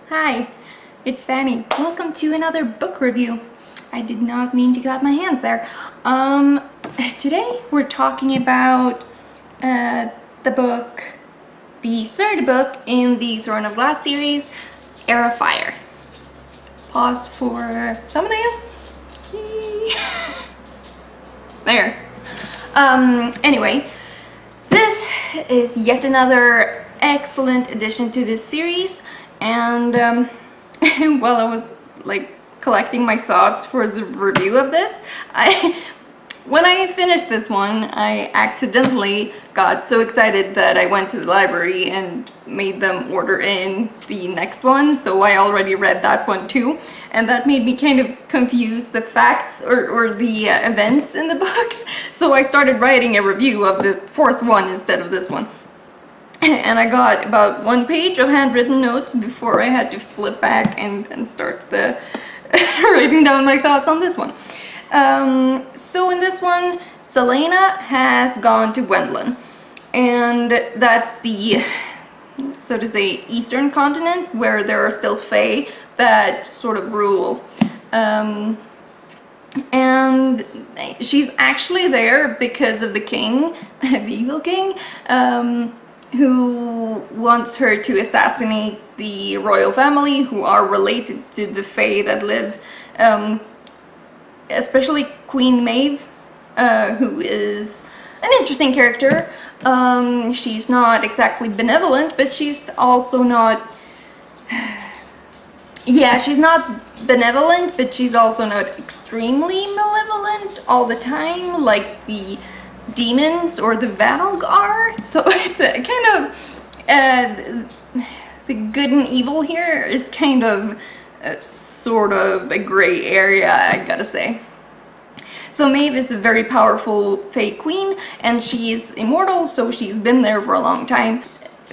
Hi, it's Fanny. Welcome to another book review. I did not mean to clap my hands there. Today we're talking about the third book in the Throne of Glass series, Heir of Fire. Pause for thumbnail. There. Anyway, this is yet another excellent addition to this series, and while I was like collecting my thoughts for the review of this, when I finished this one, I accidentally got so excited that I went to the library and made them order in the next one, so I already read that one too, and that made me kind of confuse the facts or the events in the books, so I started writing a review of the fourth one instead of this one. And I got about 1 page of handwritten notes before I had to flip back and start the writing down my thoughts on this one. So in this one, Selena has gone to Wendlin, and that's the, so to say, eastern continent where there are still Fae that sort of rule. And she's actually there because of the king, the evil king, who wants her to assassinate the royal family who are related to the Fae that live, especially Queen Maeve, who is an interesting character. She's not exactly benevolent, but she's also not... Yeah, she's not benevolent, but she's also not extremely malevolent all the time, like the demons or the Valg are. So it's a kind of... the good and evil here is kind of sort of a gray area, I gotta say. So Maeve is a very powerful Fae queen, and she's immortal, so she's been there for a long time.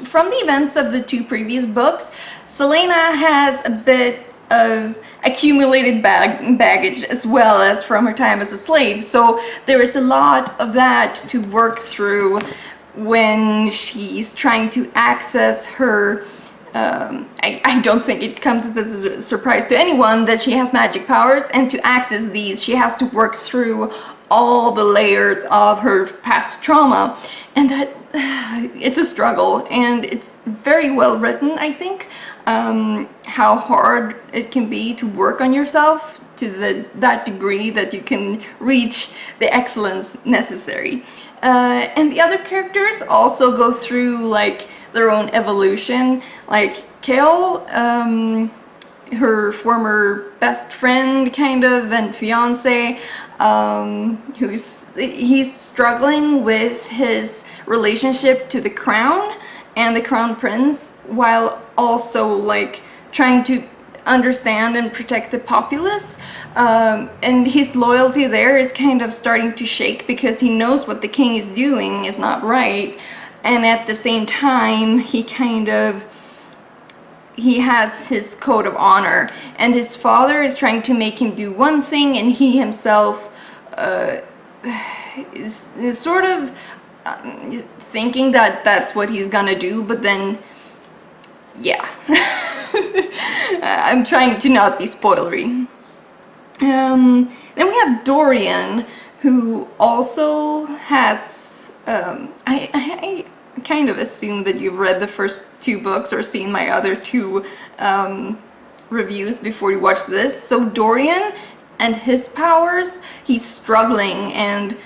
From the events of the 2 previous books, Selena has a bit of accumulated baggage as well as from her time as a slave, so there is a lot of that to work through when she's trying to access her... I don't think it comes as a surprise to anyone that she has magic powers, and to access these she has to work through all the layers of her past trauma, and that it's a struggle, and it's very well written, I think, how hard it can be to work on yourself to that degree that you can reach the excellence necessary. And the other characters also go through like their own evolution, like Kale, her former best friend kind of and fiance, he's struggling with his relationship to the crown and the crown prince, while also like trying to understand and protect the populace, and his loyalty there is kind of starting to shake because he knows what the king is doing is not right, and at the same time he has his code of honor, and his father is trying to make him do one thing, and he himself is sort of thinking that that's what he's gonna do, but then yeah. I'm trying to not be spoilery. Then we have Dorian, who also has... I kind of assume that you've read the first 2 books or seen my other 2 reviews before you watch this. So Dorian and his powers, he's struggling, and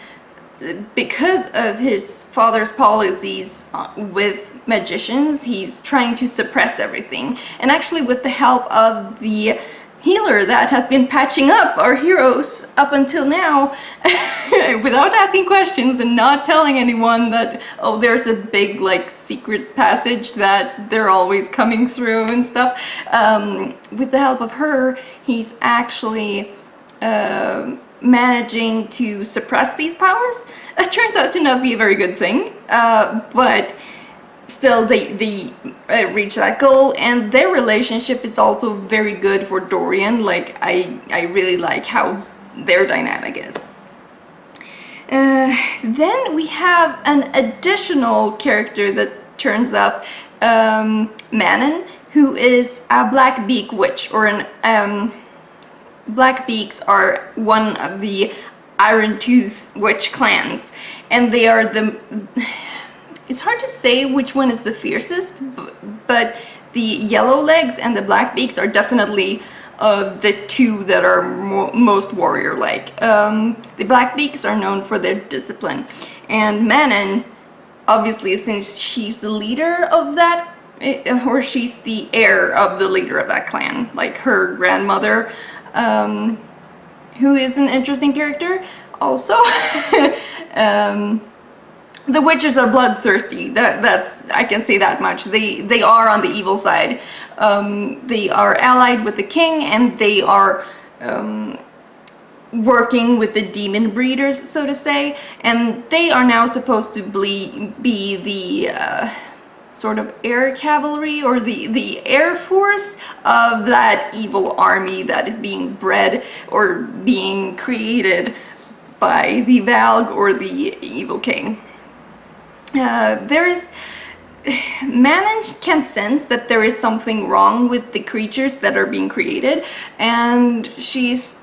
because of his father's policies with magicians, he's trying to suppress everything. And actually, with the help of the healer that has been patching up our heroes up until now, without asking questions and not telling anyone that, oh, there's a big like secret passage that they're always coming through and stuff, with the help of her, he's actually managing to suppress these powers. That turns out to not be a very good thing, but still they reach that goal, and their relationship is also very good for Dorian. Like I really like how their dynamic is. Then we have an additional character that turns up, Manon. who is a black beak witch, or an black beaks are one of the Iron Tooth witch clans, and they are the, it's hard to say which one is the fiercest, but the yellow legs and the black beaks are definitely the two that are most warrior-like. The black beaks are known for their discipline, and Manon, obviously, since she's the leader of that, or she's the heir of the leader of that clan, like her grandmother, who is an interesting character also. The witches are bloodthirsty. That's, I can say that much. They are on the evil side. They are allied with the king, and they are working with the demon breeders, so to say. And they are now supposed to be the sort of air cavalry, or the air force of that evil army that is being bred or being created by the Valg or the evil king. Manon can sense that there is something wrong with the creatures that are being created, and she's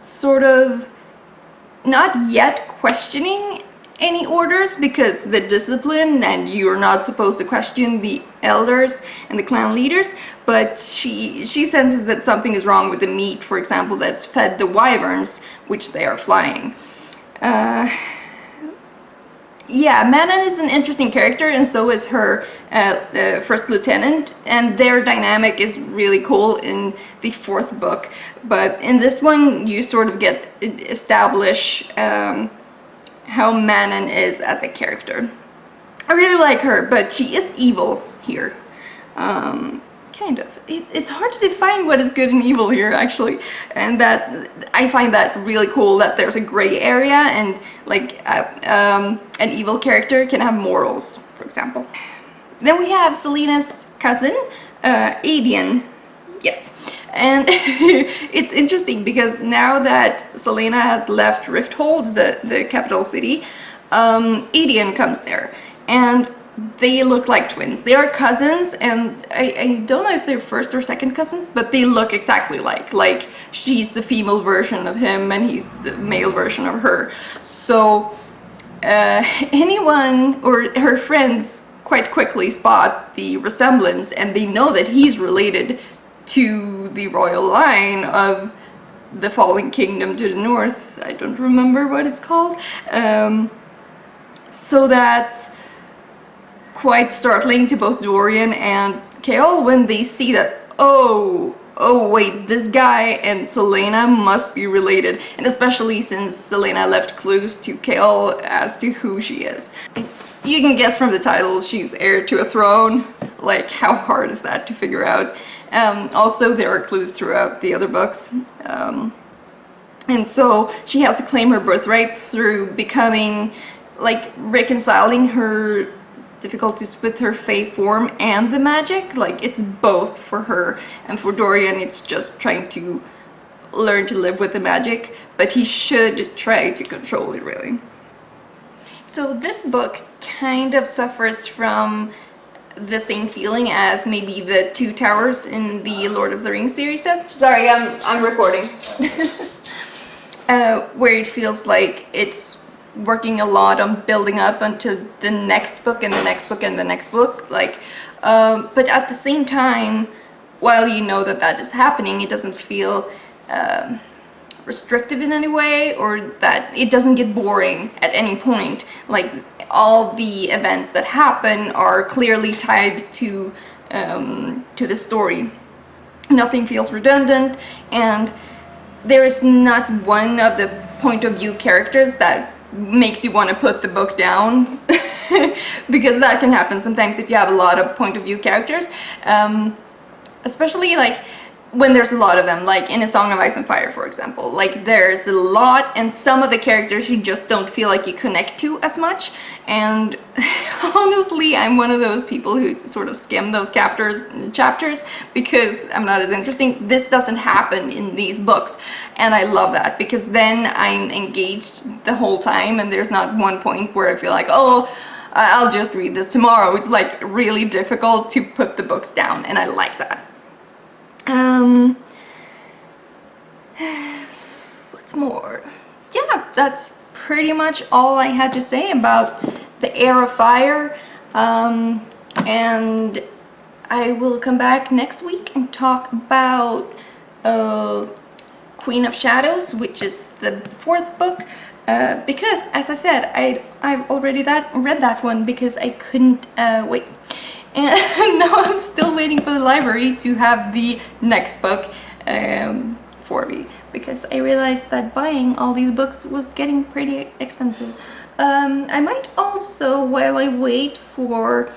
sort of not yet questioning any orders, because the discipline, and you're not supposed to question the elders and the clan leaders, but she senses that something is wrong with the meat, for example, that's fed the wyverns, which they are flying. Yeah, Manon is an interesting character, and so is her first lieutenant, and their dynamic is really cool in the 4th book. But in this one, you sort of get establish how Manon is as a character. I really like her, but she is evil here. Kind of. It's hard to define what is good and evil here, actually, and that I find that really cool, that there's a gray area, and like an evil character can have morals, for example. Then we have Selena's cousin, Adian. Yes, and it's interesting because now that Selena has left Rifthold, the capital city, Adian comes there, and they look like twins. They are cousins, and I don't know if they're first or second cousins, but they look exactly like she's the female version of him and he's the male version of her. So anyone or her friends quite quickly spot the resemblance, and they know that he's related to the royal line of the fallen kingdom to the north. I don't remember what it's called. So that's quite startling to both Dorian and Chaol when they see that, oh wait, this guy and Selena must be related, and especially since Selena left clues to Chaol as to who she is. You can guess from the title, she's heir to a throne. Like, how hard is that to figure out? Also, there are clues throughout the other books. And so she has to claim her birthright through becoming, like, reconciling her difficulties with her Fae form and the magic. Like, it's both for her, and for Dorian it's just trying to learn to live with the magic, but he should try to control it, really. So this book kind of suffers from the same feeling as maybe the Two Towers in the Lord of the Rings series does. Sorry, I'm recording. Where it feels like it's working a lot on building up until the next book and the next book and the next book, like, but at the same time, while you know that that is happening, it doesn't feel restrictive in any way, or that it doesn't get boring at any point. Like, all the events that happen are clearly tied to the story. Nothing feels redundant, and there is not one of the point of view characters that makes you want to put the book down, because that can happen sometimes if you have a lot of point of view characters, especially like when there's a lot of them, like in A Song of Ice and Fire, for example. Like, there's a lot, and some of the characters you just don't feel like you connect to as much, and honestly, I'm one of those people who sort of skim those chapters because I'm not as interesting. This doesn't happen in these books, and I love that, because then I'm engaged the whole time, and there's not one point where I feel like, oh, I'll just read this tomorrow. It's like really difficult to put the books down, and I like that. What's more? Yeah, that's pretty much all I had to say about the Heir of Fire. And I will come back next week and talk about Queen of Shadows, which is the 4th book. Because, as I said, I've already read that one because I couldn't wait. And now I'm still waiting for the library to have the next book for me, because I realized that buying all these books was getting pretty expensive. I might also, while I wait for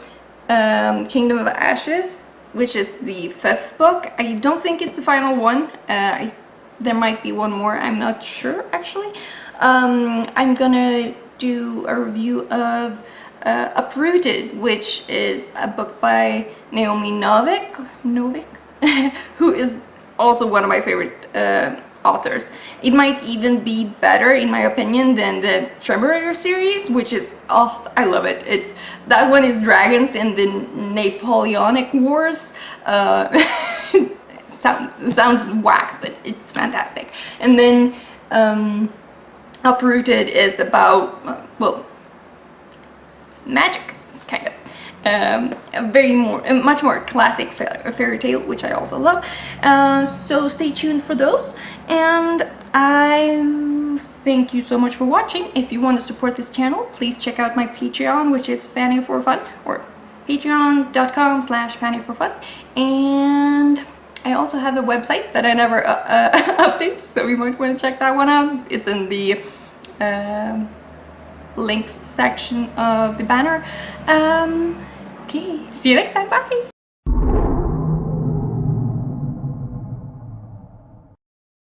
Kingdom of Ashes, which is the 5th book, I don't think it's the final one. There might be one more, I'm not sure actually. I'm gonna do a review of Uprooted, which is a book by Naomi Novik, who is also one of my favorite authors. It might even be better, in my opinion, than the Tremor series, which is, oh, I love it. That one is dragons in the Napoleonic Wars. Sounds whack, but it's fantastic. And then Uprooted is about, well, magic, kind of. A much more classic fairy tale, which I also love. So stay tuned for those. And I thank you so much for watching. If you want to support this channel, please check out my Patreon, which is fannyforfun, or patreon.com/fannyforfun. And I also have a website that I never update, so you might want to check that one out. It's in the links section of the banner. Okay, see you next time. Bye!